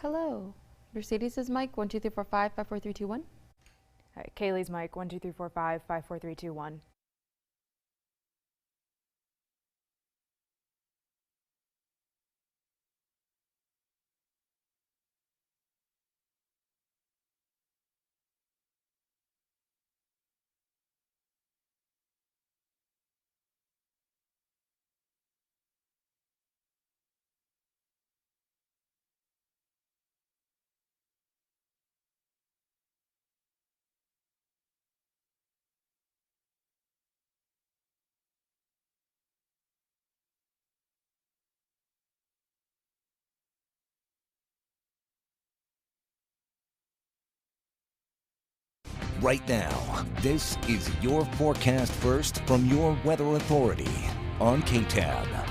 Hello. Mercedes is Mike, 12345 54321. All right, Kaylee's Mike, 12345 54321. Right now, this is your forecast first from your weather authority on KTAB.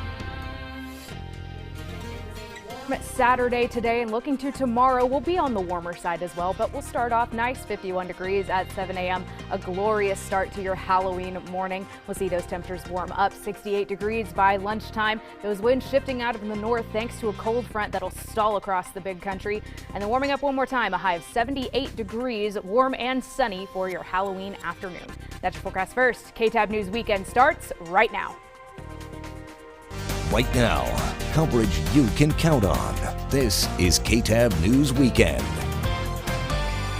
Saturday today and looking to tomorrow will be on the warmer side as well, but we'll start off nice, 51 degrees at 7 a.m. A glorious start to your Halloween morning. We'll see those temperatures warm up 68 degrees by lunchtime. Those winds shifting out of the north thanks to a cold front that'll stall across the big country. And then warming up one more time, a high of 78 degrees, warm and sunny for your Halloween afternoon. That's your forecast first. KTAB News Weekend starts right now. Right now, coverage you can count on. This is KTAB News Weekend.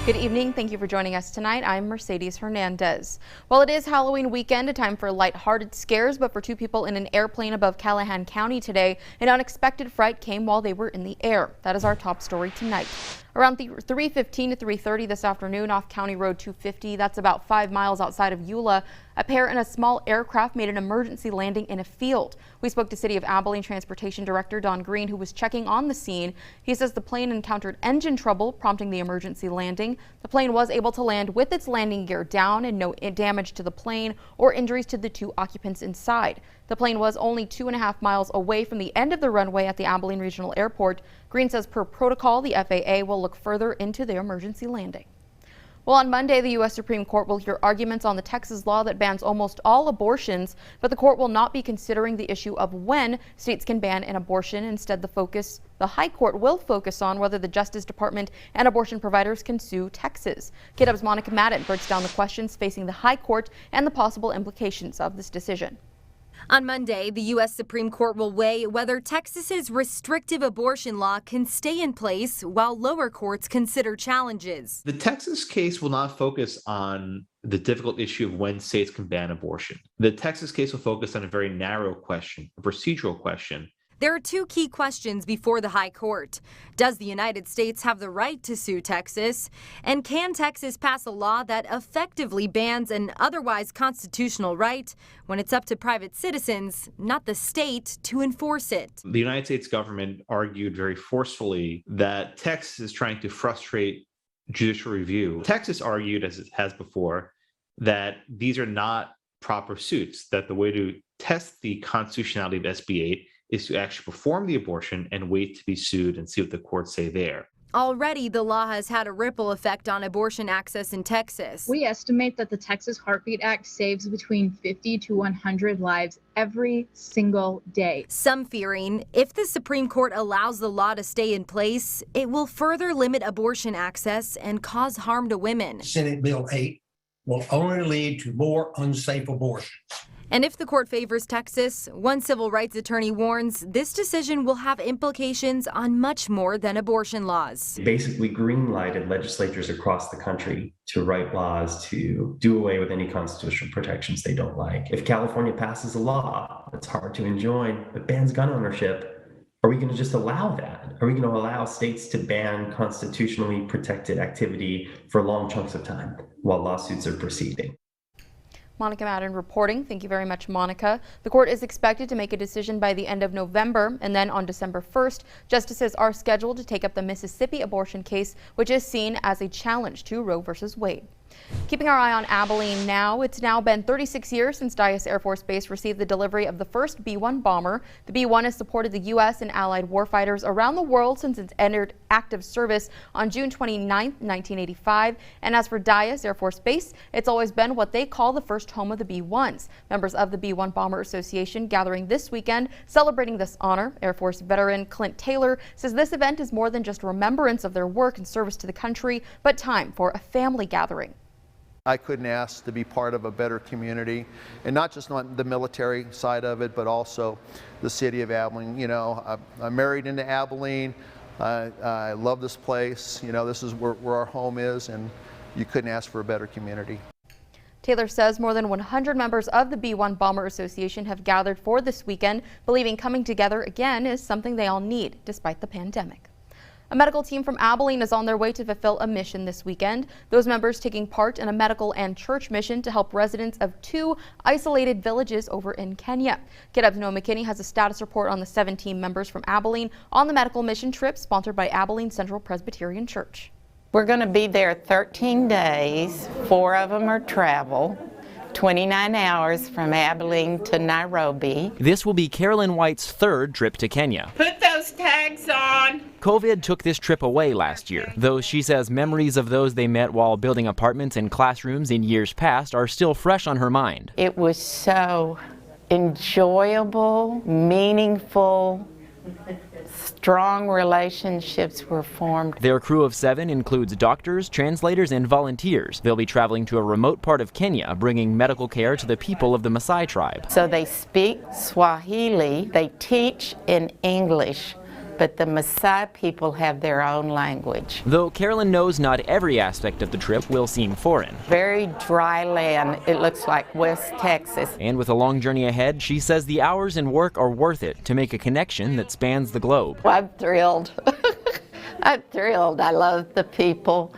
Good evening. Thank you for joining us tonight. I'm Mercedes Hernandez. Well, it is Halloween weekend, a time for lighthearted scares, but for two people in an airplane above Callahan County today, an unexpected fright came while they were in the air. That is our top story tonight. Around 3:15 to 3:30 this afternoon off County Road 250, that's about 5 miles outside of Eula, a pair in a small aircraft made an emergency landing in a field. We spoke to City of Abilene Transportation Director Don Green, who was checking on the scene. He says the plane encountered engine trouble, prompting the emergency landing. The plane was able to land with its landing gear down and no damage to the plane or injuries to the two occupants inside. The plane was only 2.5 miles away from the end of the runway at the Abilene Regional Airport. Green says per protocol, the FAA will look further into the emergency landing. Well, on Monday, the U.S. Supreme Court will hear arguments on the Texas law that bans almost all abortions, but the court will not be considering the issue of when states can ban an abortion. Instead, the High Court will focus on whether the Justice Department and abortion providers can sue Texas. KTAB's Monica Madden breaks down the questions facing the High Court and the possible implications of this decision. On Monday, the U.S. Supreme Court will weigh whether Texas's restrictive abortion law can stay in place while lower courts consider challenges. The Texas case will not focus on the difficult issue of when states can ban abortion. The Texas case will focus on a very narrow question, a procedural question. There are two key questions before the High Court. Does the United States have the right to sue Texas? And can Texas pass a law that effectively bans an otherwise constitutional right when it's up to private citizens, not the state, to enforce it? The United States government argued very forcefully that Texas is trying to frustrate judicial review. Texas argued, as it has before, that these are not proper suits, that the way to test the constitutionality of SB 8 is to actually perform the abortion and wait to be sued and see what the courts say there. Already, the law has had a ripple effect on abortion access in Texas. We estimate that the Texas Heartbeat Act saves between 50 to 100 lives every single day. Some fearing if the Supreme Court allows the law to stay in place, it will further limit abortion access and cause harm to women. Senate Bill 8 will only lead to more unsafe abortions. And if the court favors Texas, one civil rights attorney warns this decision will have implications on much more than abortion laws. Basically green-lighted legislatures across the country to write laws to do away with any constitutional protections they don't like. If California passes a law that's hard to enjoin but bans gun ownership, are we going to just allow that? Are we going to allow states to ban constitutionally protected activity for long chunks of time while lawsuits are proceeding? Monica Madden reporting. Thank you very much, Monica. The court is expected to make a decision by the end of November, and then on December 1st, justices are scheduled to take up the Mississippi abortion case, which is seen as a challenge to Roe v. Wade. Keeping our eye on Abilene now, it's now been 36 years since Dyess Air Force Base received the delivery of the first B-1 bomber. The B-1 has supported the U.S. and allied warfighters around the world since it's entered active service on June 29, 1985. And as for Dyess Air Force Base, it's always been what they call the first home of the B-1s. Members of the B-1 Bomber Association gathering this weekend celebrating this honor. Air Force veteran Clint Taylor says this event is more than just remembrance of their work and service to the country, but time for a family gathering. I couldn't ask to be part of a better community, and not just on the military side of it, but also the city of Abilene. You know, I'm married into Abilene. I love this place. You know, this is where our home is, and you couldn't ask for a better community. Taylor says more than 100 members of the B-1 Bomber Association have gathered for this weekend, believing coming together again is something they all need despite the pandemic. A medical team from Abilene is on their way to fulfill a mission this weekend. Those members taking part in a medical and church mission to help residents of 2 isolated villages over in Kenya. KTAB's Noah McKinney has a status report on the 17 members from Abilene on the medical mission trip sponsored by Abilene Central Presbyterian Church. We're going to be there 13 days. 4 of them are travel. 29 hours from Abilene to Nairobi. This will be Carolyn White's 3rd trip to Kenya. Put those tags on. COVID took this trip away last year, though she says memories of those they met while building apartments and classrooms in years past are still fresh on her mind. It was so enjoyable, meaningful, strong relationships were formed. Their crew of 7 includes doctors, translators, and volunteers. They'll be traveling to a remote part of Kenya, bringing medical care to the people of the Maasai tribe. So they speak Swahili, they teach in English, but the Maasai people have their own language. Though Carolyn knows not every aspect of the trip will seem foreign. Very dry land. It looks like West Texas. And with a long journey ahead, she says the hours and work are worth it to make a connection that spans the globe. I'm thrilled. I'm thrilled. I love the people.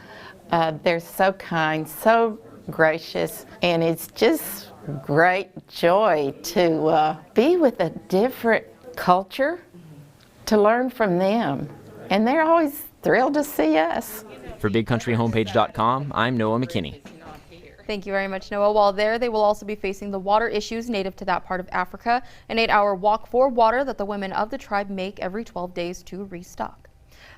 They're so kind, so gracious, and it's just great joy to be with a different culture, to learn from them, and they're always thrilled to see us. For BigCountryHomepage.com, I'm Noah McKinney. Thank you very much, Noah. While there, they will also be facing the water issues native to that part of Africa, an 8-hour walk for water that the women of the tribe make every 12 days to restock.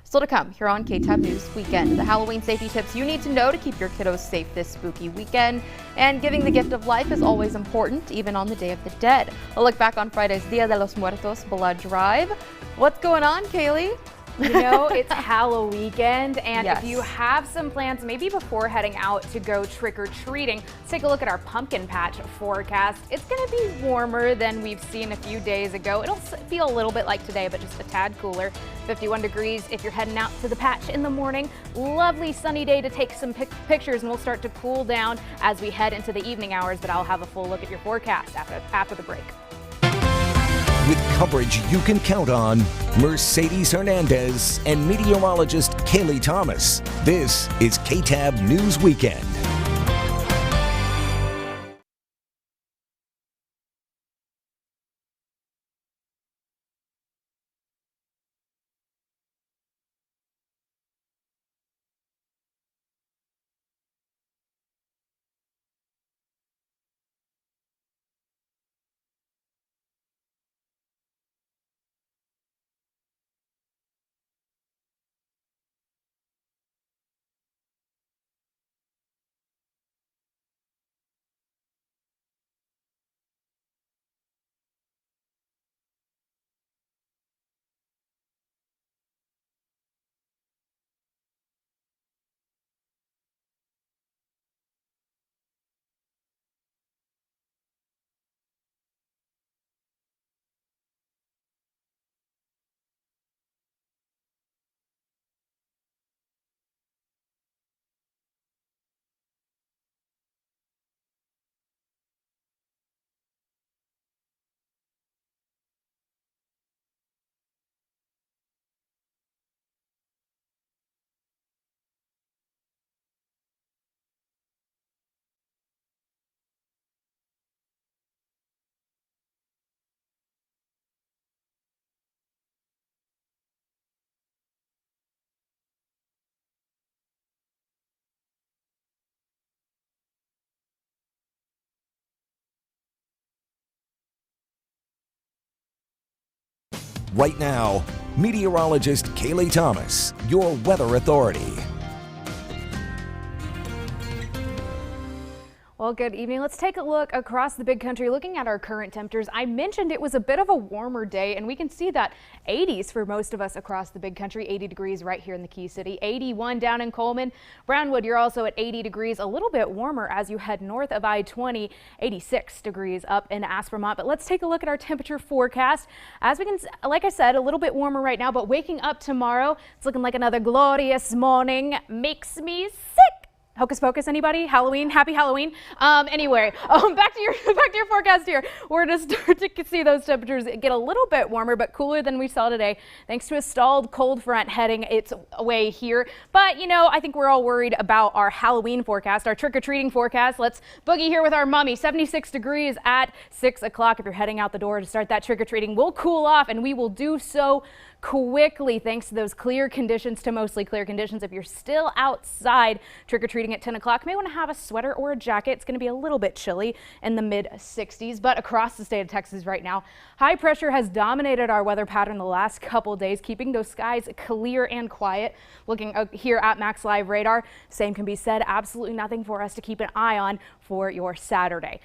Still to come here on KTAB News Weekend, the Halloween safety tips you need to know to keep your kiddos safe this spooky weekend. And giving the gift of life is always important, even on the Day of the Dead. A look back on Friday's Dia de los Muertos blood drive. What's going on, Kaylee? You know, it's Halloween weekend, and Yes. if you have some plans, maybe before heading out to go trick-or-treating, let's take a look at our pumpkin patch forecast. It's going to be warmer than we've seen a few days ago. It'll feel a little bit like today, but just a tad cooler. 51 degrees if you're heading out to the patch in the morning. Lovely sunny day to take some pictures, and we'll start to cool down as we head into the evening hours, but I'll have a full look at your forecast after the break. With coverage you can count on, Mercedes Hernandez and meteorologist Kaylee Thomas. This is KTAB News Weekend. Right now, meteorologist Kaylee Thomas, your weather authority. Well, good evening. Let's take a look across the big country, looking at our current temperatures. I mentioned it was a bit of a warmer day, and we can see that 80s for most of us across the big country. 80 degrees right here in the Key City, 81 down in Coleman. Brownwood, you're also at 80 degrees, a little bit warmer as you head north of I-20, 86 degrees up in Aspermont. But let's take a look at our temperature forecast. As we can, like I said, a little bit warmer right now, but waking up tomorrow, it's looking like another glorious morning. Makes me sick. Hocus pocus, anybody? Halloween, happy Halloween. Anyway, back to your forecast here. We're going to start to see those temperatures get a little bit warmer, but cooler than we saw today, thanks to a stalled cold front heading its way here. But, you know, I think we're all worried about our Halloween forecast, our trick-or-treating forecast. Let's boogie here with our mummy. 76 degrees at 6 o'clock. If you're heading out the door to start that trick-or-treating, we'll cool off, and we will do so quickly thanks to those clear conditions, to mostly clear conditions. If you're still outside trick-or-treating at 10 o'clock, you may want to have a sweater or a jacket. It's going to be a little bit chilly in the mid 60s, but across the state of Texas right now, high pressure has dominated our weather pattern the last couple days, keeping those skies clear and quiet. Looking here at Max Live radar, same can be said. Absolutely nothing for us to keep an eye on for your Saturday.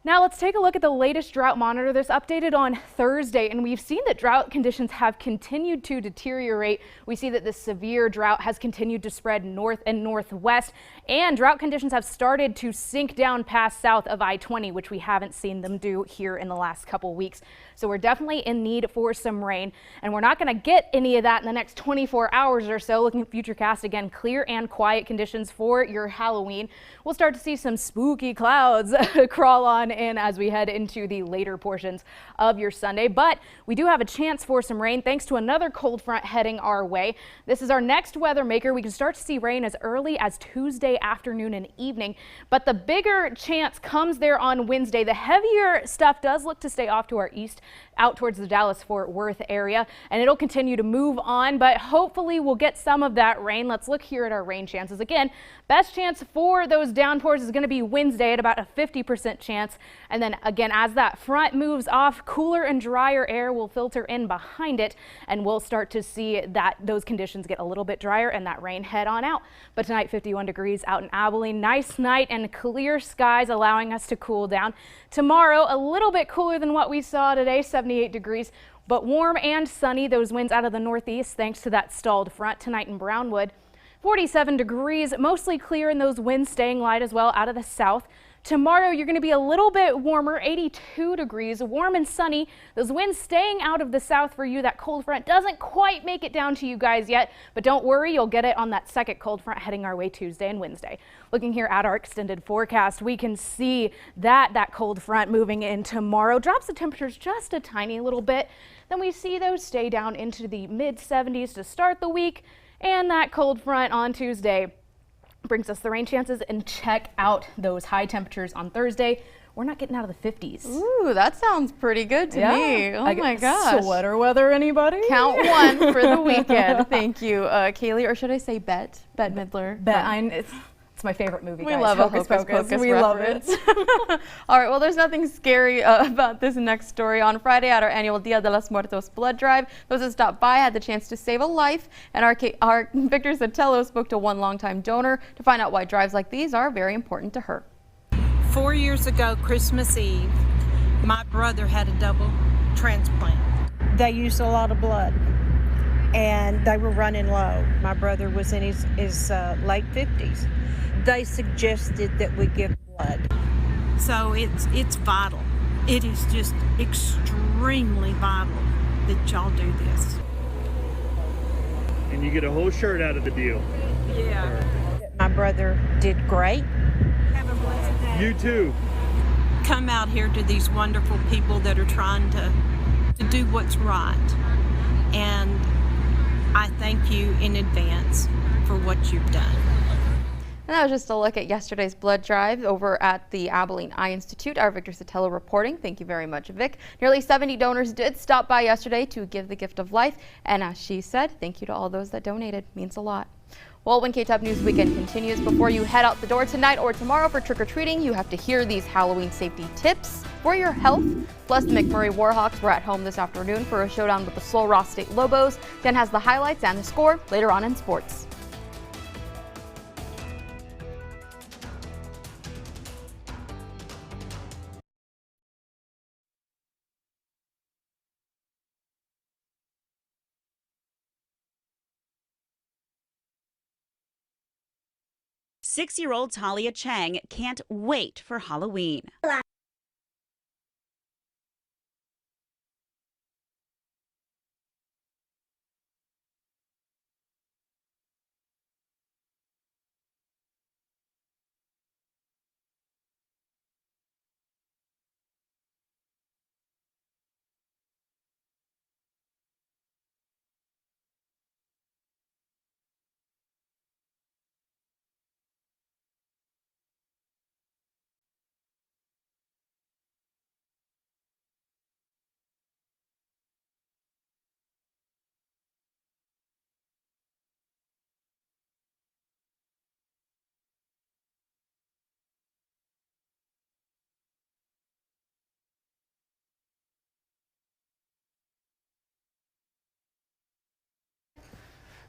Now let's take a look at the latest drought monitor. This updated on Thursday, and we've seen that drought conditions have continued to deteriorate. We see that the severe drought has continued to spread north and northwest, and drought conditions have started to sink down past south of I-20, which we haven't seen them do here in the last couple weeks. So we're definitely in need for some rain, and we're not going to get any of that in the next 24 hours or so. Looking at Futurecast again, clear and quiet conditions for your Halloween. We'll start to see some spooky clouds crawl on in as we head into the later portions of your Sunday, but we do have a chance for some rain thanks to another cold front heading our way. This is our next weather maker. We can start to see rain as early as Tuesday afternoon and evening, but the bigger chance comes there on Wednesday. The heavier stuff does look to stay off to our east, out towards the Dallas-Fort Worth area, and it'll continue to move on, but hopefully we'll get some of that rain. Let's look here at our rain chances. Again, best chance for those downpours is going to be Wednesday at about a 50% chance. And then again, as that front moves off, cooler and drier air will filter in behind it, and we'll start to see that those conditions get a little bit drier and that rain head on out. But tonight, 51 degrees out in Abilene. Nice night and clear skies allowing us to cool down. Tomorrow, a little bit cooler than what we saw today, 78 degrees, but warm and sunny. Those winds out of the northeast thanks to that stalled front tonight in Brownwood. 47 degrees, mostly clear, and those winds staying light as well out of the south. Tomorrow, you're going to be a little bit warmer, 82 degrees, warm and sunny. Those winds staying out of the south for you. That cold front doesn't quite make it down to you guys yet, but don't worry, you'll get it on that second cold front heading our way Tuesday and Wednesday. Looking here at our extended forecast, we can see that cold front moving in tomorrow drops the temperatures just a tiny little bit. Then we see those stay down into the mid 70s to start the week, and that cold front on Tuesday brings us the rain chances. And check out those high temperatures on Thursday. We're not getting out of the 50s. Ooh, that sounds pretty good to me. Oh my gosh. Sweater weather, anybody? Count one for the weekend. Thank you, Kaylee, or should I say Bette Midler? It's my favorite movie, guys. We love Hocus Pocus. We love it. All right, well, there's nothing scary about this next story. On Friday at our annual Dia de los Muertos blood drive, those that stopped by had the chance to save a life, and our Victor Sotelo spoke to one longtime donor to find out why drives like these are very important to her. 4 years ago, Christmas Eve, my brother had a double transplant. They used a lot of blood, and they were running low. My brother was in his late 50s. They suggested that we give blood. So it's vital. It is just extremely vital that y'all do this. And you get a whole shirt out of the deal. Yeah. My brother did great. Have a blessed day. You too. Come out here to these wonderful people that are trying to do what's right. And I thank you in advance for what you've done. And that was just a look at yesterday's blood drive over at the Abilene Eye Institute. Our Victor Sotelo reporting. Thank you very much, Vic. Nearly 70 donors did stop by yesterday to give the gift of life. And as she said, thank you to all those that donated. Means a lot. Well, when KTAB News Weekend continues, before you head out the door tonight or tomorrow for trick-or-treating, you have to hear these Halloween safety tips. for your health. Plus, the McMurray Warhawks were at home this afternoon for a showdown with the Sul Ross State Lobos. Dan has the highlights and the score later on in sports. Six-year-old Talia Chang can't wait for Halloween.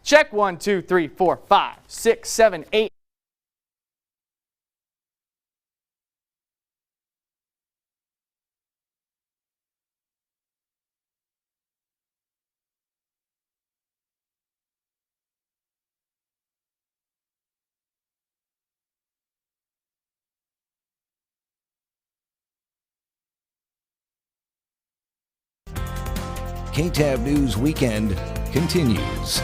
Check 1, 2, 3, 4, 5, 6, 7, 8. KTAB News Weekend continues.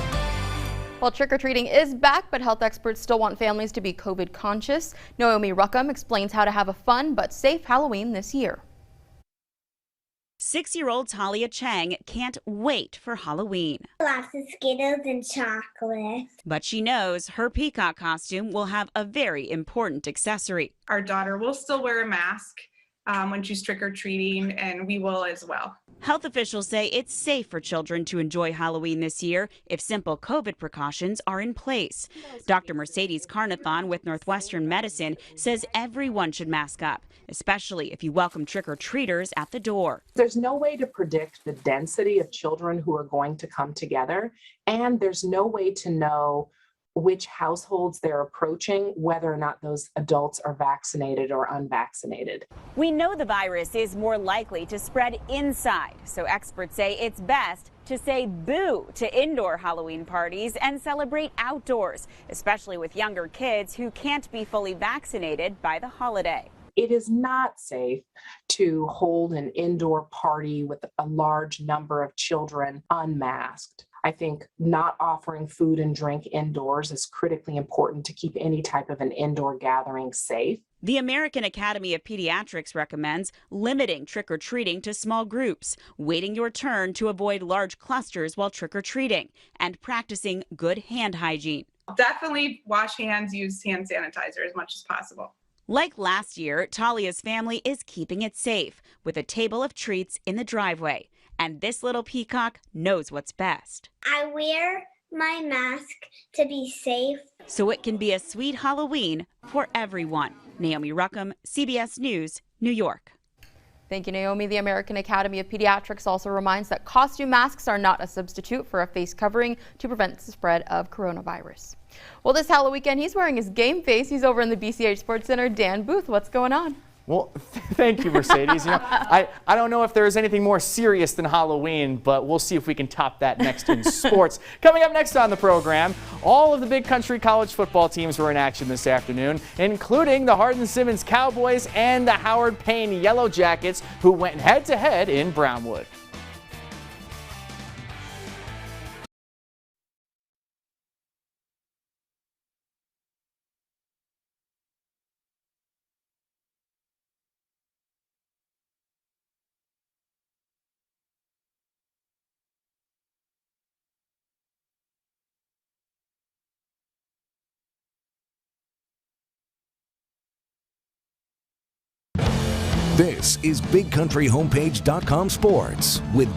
Well, trick-or-treating is back, but health experts still want families to be COVID conscious. Naomi Ruckham explains how to have a fun but safe Halloween this year. 6-year-old Talia Chang can't wait for Halloween. Lots of Skittles and chocolate. But she knows her peacock costume will have a very important accessory. Our daughter will still wear a mask when she's trick-or-treating, and we will as well. Health officials say it's safe for children to enjoy Halloween this year if simple COVID precautions are in place. Dr. Mercedes Carnathon with Northwestern Medicine says everyone should mask up, especially if you welcome trick-or-treaters at the door. There's no way to predict the density of children who are going to come together, and there's no way to know which households they're approaching, whether or not those adults are vaccinated or unvaccinated. We know the virus is more likely to spread inside, so experts say it's best to say boo to indoor Halloween parties and celebrate outdoors, especially with younger kids who can't be fully vaccinated by the holiday. It is not safe to hold an indoor party with a large number of children unmasked. I think not offering food and drink indoors is critically important to keep any type of an indoor gathering safe. The American Academy of Pediatrics recommends limiting trick-or-treating to small groups, waiting your turn to avoid large clusters while trick-or-treating, and practicing good hand hygiene. Definitely wash hands, use hand sanitizer as much as possible. Like last year, Talia's family is keeping it safe with a table of treats in the driveway. And this little peacock knows what's best. I wear my mask to be safe, so it can be a sweet Halloween for everyone. Naomi Ruckham, CBS News, New York. Thank you, Naomi. The American Academy of Pediatrics also reminds that costume masks are not a substitute for a face covering to prevent the spread of coronavirus. Well, this Halloween weekend, he's wearing his game face. He's over in the BCH Sports Center. Dan Booth, what's going on? Well, thank you, Mercedes. I don't know if there is anything more serious than Halloween, but we'll see if we can top that next in sports. Coming up next on the program, all of the big country college football teams were in action this afternoon, including the Hardin Simmons Cowboys and the Howard Payne Yellow Jackets, who went head-to-head in Brownwood. This is BigCountryHomepage.com Sports with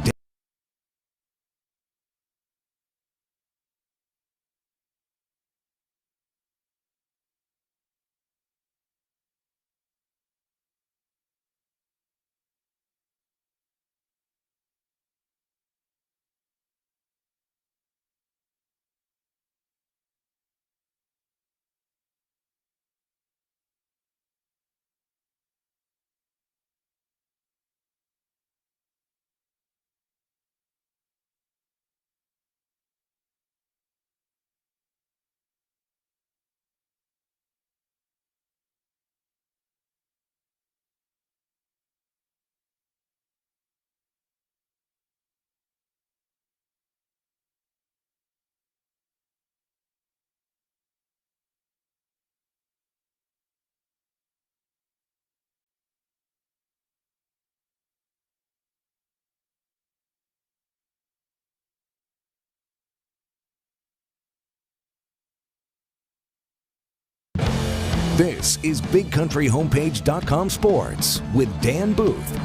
This is BigCountryHomepage.com Sports with Dan Booth.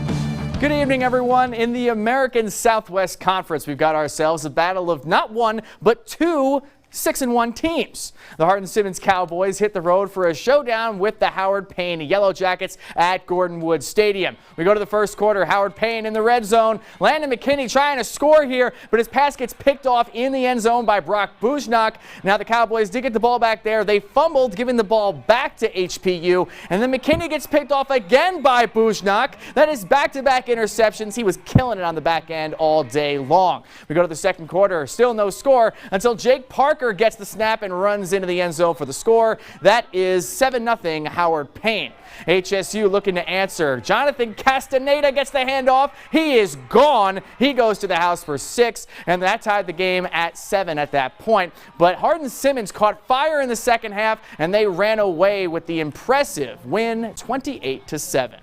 Good evening, everyone. In the American Southwest Conference, we've got ourselves a battle of not one, but two 6-1 teams. The Hardin Simmons Cowboys hit the road for a showdown with the Howard Payne Yellow Jackets at Gordon Woods Stadium. We go to the first quarter. Howard Payne in the red zone. Landon McKinney trying to score here, but his pass gets picked off in the end zone by Brock Bujnak. Now the Cowboys did get the ball back there. They fumbled, giving the ball back to HPU, and then McKinney gets picked off again by Bujnak. That is back-to-back interceptions. He was killing it on the back end all day long. We go to the second quarter. Still no score until Jake Parker gets the snap and runs into the end zone for the score. That is 7-0 Howard Payne. HSU looking to answer. Jonathan Castaneda gets the handoff. He is gone. He goes to the house for 6, and that tied the game at 7 at that point. But Hardin Simmons caught fire in the second half, and they ran away with the impressive win 28-7.